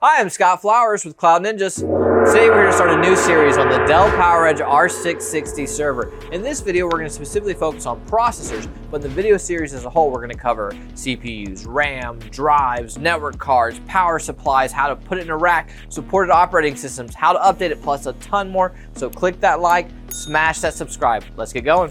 Hi, I'm Scott Flowers with Cloud Ninjas. Today we're going to start a new series on the Dell PowerEdge R660 server. In this video, we're going to specifically focus on processors, but in the video series as a whole, we're going to cover CPUs, RAM, drives, network cards, power supplies, how to put it in a rack, supported operating systems, how to update it, plus a ton more. So click that like, smash that subscribe. Let's get going.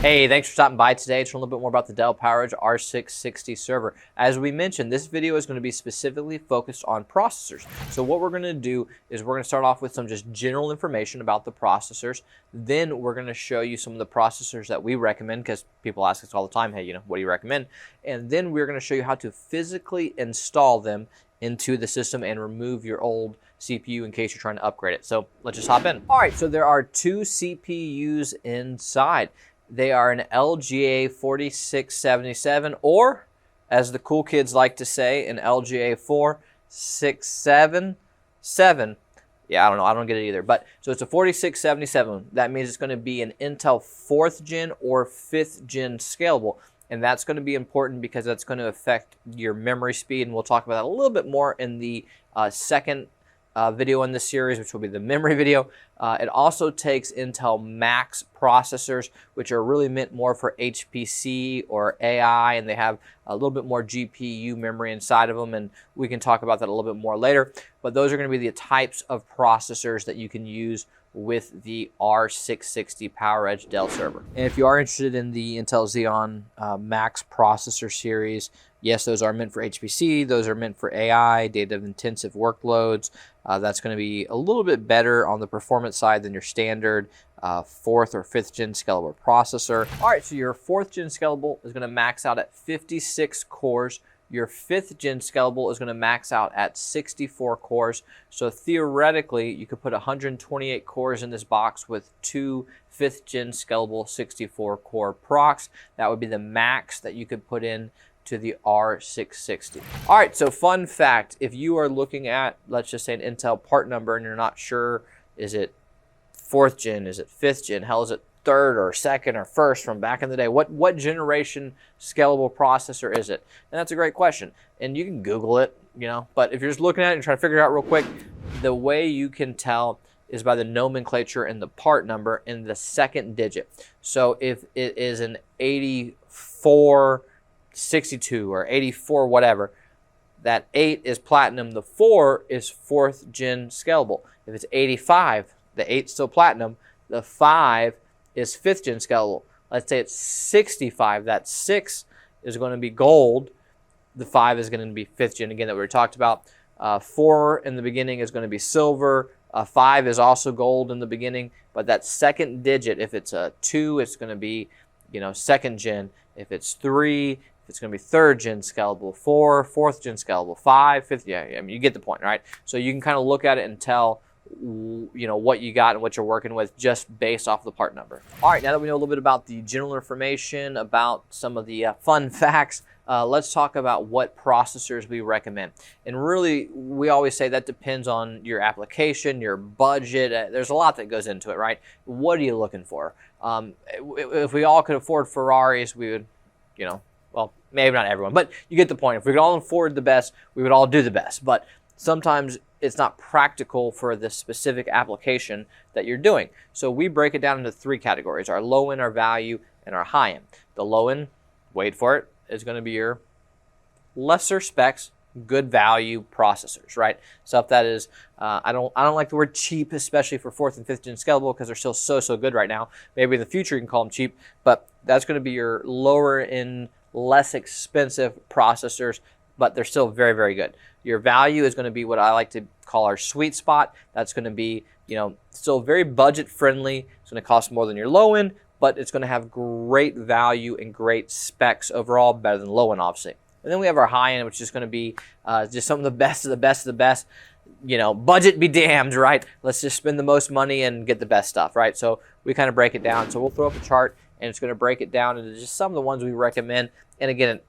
Hey, thanks for stopping by today to learn a little bit more about the Dell PowerEdge R660 server. As we mentioned, this video is going to be specifically focused on processors. So what we're going to do is we're going to start off with some just general information about the processors. Then we're going to show you some of the processors that we recommend, because people ask us all the time, hey, what do you recommend? And then we're going to show you how to physically install them into the system and remove your old CPU in case you're trying to upgrade it. So let's just hop in. All right, so there are two CPUs inside. They are an LGA 4677, or as the cool kids like to say, an LGA 4677. Yeah, I don't know, I don't get it either. But so it's a 4677. That means it's going to be an Intel 4th gen or 5th gen scalable. And that's going to be important because that's going to affect your memory speed. And we'll talk about that a little bit more in the second video in this series, which will be the memory video. It also takes Intel Max processors, which are really meant more for HPC or AI, and they have a little bit more GPU memory inside of them, and we can talk about that a little bit more later. But those are going to be the types of processors that you can use with the R660 PowerEdge Dell server. And if you are interested in the Intel Xeon Max processor series, yes, those are meant for HPC, those are meant for AI, data-intensive workloads. That's going to be a little bit better on the performance side than your standard 4th or 5th gen scalable processor. All right, so your 4th gen scalable is going to max out at 56 cores. Your 5th gen scalable is going to max out at 64 cores. So theoretically, you could put 128 cores in this box with two 5th gen scalable 64 core procs. That would be the max that you could put in to the R660. All right, so fun fact, if you are looking at, let's just say, an Intel part number and you're not sure, is it 4th gen, is it 5th gen, hell, is it 3rd or 2nd or 1st from back in the day? What generation scalable processor is it? And that's a great question. And you can Google it, but if you're just looking at it and trying to figure it out real quick, the way you can tell is by the nomenclature and the part number in the second digit. So if it is an 8462 or 84 whatever, that 8 is platinum, the 4 is 4th gen scalable. If it's 85, the 8's still platinum, the 5 is 5th gen scalable. Let's say it's 65, that 6 is going to be gold, the 5 is going to be 5th gen, again, that we talked about. 4 in the beginning is going to be silver, 5 is also gold in the beginning, but that second digit, if it's a 2, it's going to be 2nd gen. If it's 3, it's going to be 3rd gen scalable, 4, 4th gen scalable, 5, 5th. Yeah, I mean, you get the point, right? So you can kind of look at it and tell, what you got and what you're working with just based off the part number. All right, now that we know a little bit about the general information, about some of the fun facts, let's talk about what processors we recommend. And really, we always say that depends on your application, your budget. There's a lot that goes into it, right? What are you looking for? If we all could afford Ferraris, we would, well, maybe not everyone, but you get the point. If we could all afford the best, we would all do the best. But sometimes it's not practical for the specific application that you're doing. So we break it down into 3 categories: our low end, our value, and our high end. The low end, wait for it, is going to be your lesser specs, good value processors, right? Stuff that is, I don't like the word cheap, especially for 4th and 5th gen scalable, because they're still so good right now. Maybe in the future you can call them cheap, but that's going to be your lower end, less expensive processors, but they're still very good. Your value is going to be what I like to call our sweet spot. That's going to be, still very budget friendly. It's going to cost more than your low end, but it's going to have great value and great specs overall, better than low end, obviously. And then we have our high end, which is going to be just some of the best of the best of the best. Budget be damned, right? Let's just spend the most money and get the best stuff, right? So we kind of break it down. So we'll throw up a chart, and it's going to break it down into just some of the ones we recommend. And again,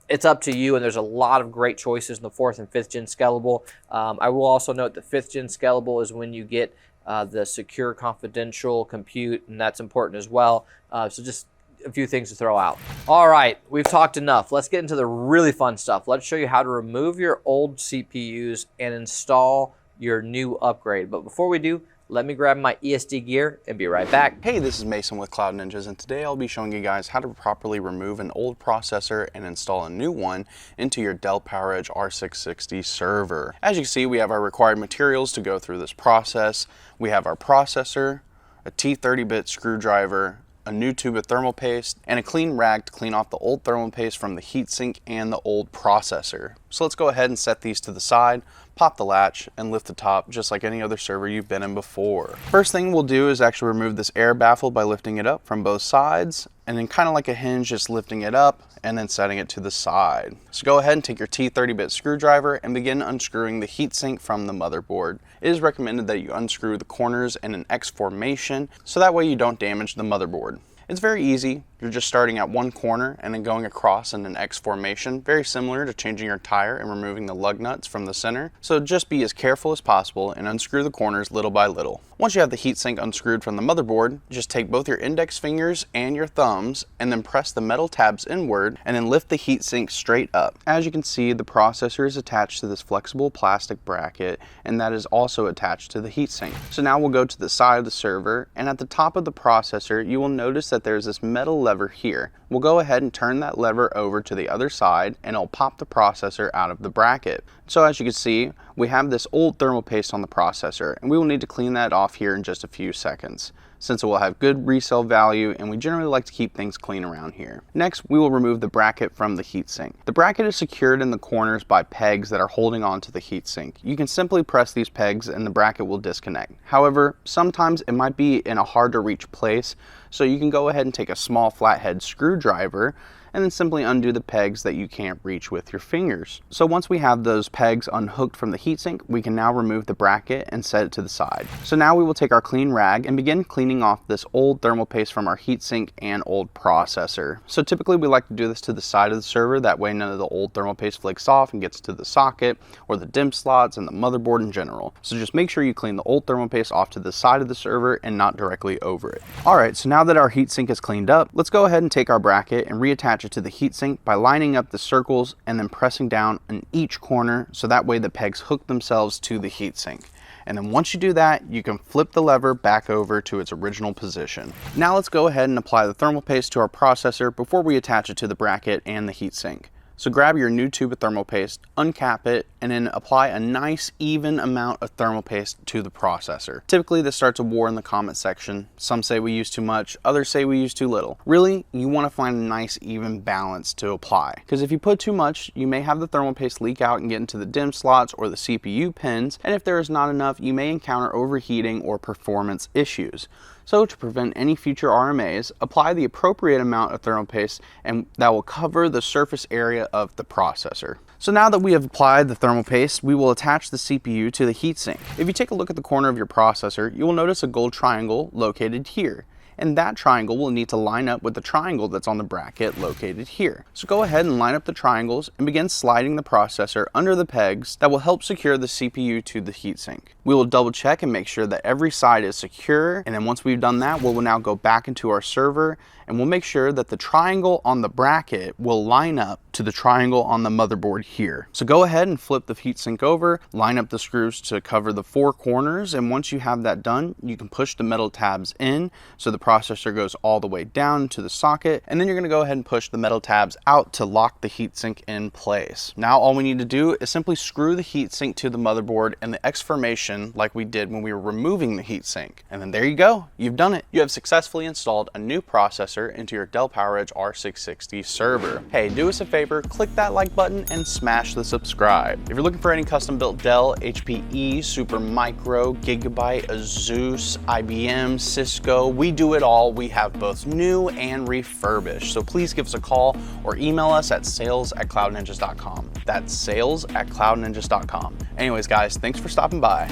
it's up to you, and there's a lot of great choices in the 4th and 5th gen scalable. I will also note the 5th gen scalable is when you get the secure confidential compute, and that's important as well. So just a few things to throw out. All right, we've talked enough. Let's get into the really fun stuff. Let's show you how to remove your old CPUs and install your new upgrade. But before we do, let me grab my ESD gear and be right back. Hey, this is Mason with Cloud Ninjas, and today I'll be showing you guys how to properly remove an old processor and install a new one into your Dell PowerEdge R660 server. As you can see, we have our required materials to go through this process. We have our processor, a T30-bit screwdriver, a new tube of thermal paste, and a clean rag to clean off the old thermal paste from the heatsink and the old processor. So let's go ahead and set these to the side, pop the latch, and lift the top just like any other server you've been in before. First thing we'll do is actually remove this air baffle by lifting it up from both sides, and then kind of like a hinge, just lifting it up and then setting it to the side. So go ahead and take your T30-bit screwdriver and begin unscrewing the heatsink from the motherboard. It is recommended that you unscrew the corners in an X formation so that way you don't damage the motherboard. It's very easy. You're just starting at one corner and then going across in an X formation, very similar to changing your tire and removing the lug nuts from the center. So just be as careful as possible and unscrew the corners little by little. Once you have the heatsink unscrewed from the motherboard, just take both your index fingers and your thumbs and then press the metal tabs inward and then lift the heatsink straight up. As you can see, the processor is attached to this flexible plastic bracket, and that is also attached to the heatsink. So now we'll go to the side of the server, and at the top of the processor, you will notice that there's this metal lever here. We'll go ahead and turn that lever over to the other side and it'll pop the processor out of the bracket. So as you can see, we have this old thermal paste on the processor, and we will need to clean that off here in just a few seconds, since it will have good resale value and we generally like to keep things clean around here. Next, we will remove the bracket from the heatsink. The bracket is secured in the corners by pegs that are holding on to the heatsink. You can simply press these pegs and the bracket will disconnect. However, sometimes it might be in a hard to reach place, so you can go ahead and take a small flathead screwdriver and then simply undo the pegs that you can't reach with your fingers. So once we have those pegs unhooked from the heatsink, we can now remove the bracket and set it to the side. So now we will take our clean rag and begin cleaning off this old thermal paste from our heatsink and old processor. So typically we like to do this to the side of the server, that way none of the old thermal paste flakes off and gets to the socket or the DIMM slots and the motherboard in general. So just make sure you clean the old thermal paste off to the side of the server and not directly over it. Alright, so now that our heatsink is cleaned up, let's go ahead and take our bracket and reattach it to the heatsink by lining up the circles and then pressing down in each corner so that way the pegs hook themselves to the heatsink. And then once you do that, you can flip the lever back over to its original position. Now let's go ahead and apply the thermal paste to our processor before we attach it to the bracket and the heatsink. So grab your new tube of thermal paste, uncap it, and then apply a nice even amount of thermal paste to the processor. Typically this starts a war in the comment section. Some say we use too much, others say we use too little. Really, you want to find a nice even balance to apply, because if you put too much, you may have the thermal paste leak out and get into the DIMM slots or the CPU pins, and if there is not enough, you may encounter overheating or performance issues. So to prevent any future RMAs, apply the appropriate amount of thermal paste and that will cover the surface area of the processor. So now that we have applied the thermal paste, we will attach the CPU to the heatsink. If you take a look at the corner of your processor, you will notice a gold triangle located here. And that triangle will need to line up with the triangle that's on the bracket located here. So go ahead and line up the triangles and begin sliding the processor under the pegs that will help secure the CPU to the heatsink. We will double check and make sure that every side is secure, and then once we've done that, we'll now go back into our server and we'll make sure that the triangle on the bracket will line up to the triangle on the motherboard here. So go ahead and flip the heatsink over, line up the screws to cover the four corners, and once you have that done, you can push the metal tabs in so the processor goes all the way down to the socket, and then you're going to go ahead and push the metal tabs out to lock the heatsink in place. Now all we need to do is simply screw the heatsink to the motherboard in the X formation like we did when we were removing the heatsink. And then there you go, you've done it. You have successfully installed a new processor into your Dell PowerEdge R660 server. Hey, do us a favor, click that like button and smash the subscribe. If you're looking for any custom built Dell, HPE, Supermicro, Gigabyte, Asus, IBM, Cisco, we do it all. We have both new and refurbished. So please give us a call or email us at sales@cloudninjas.com. That's sales@cloudninjas.com. Anyways guys, thanks for stopping by.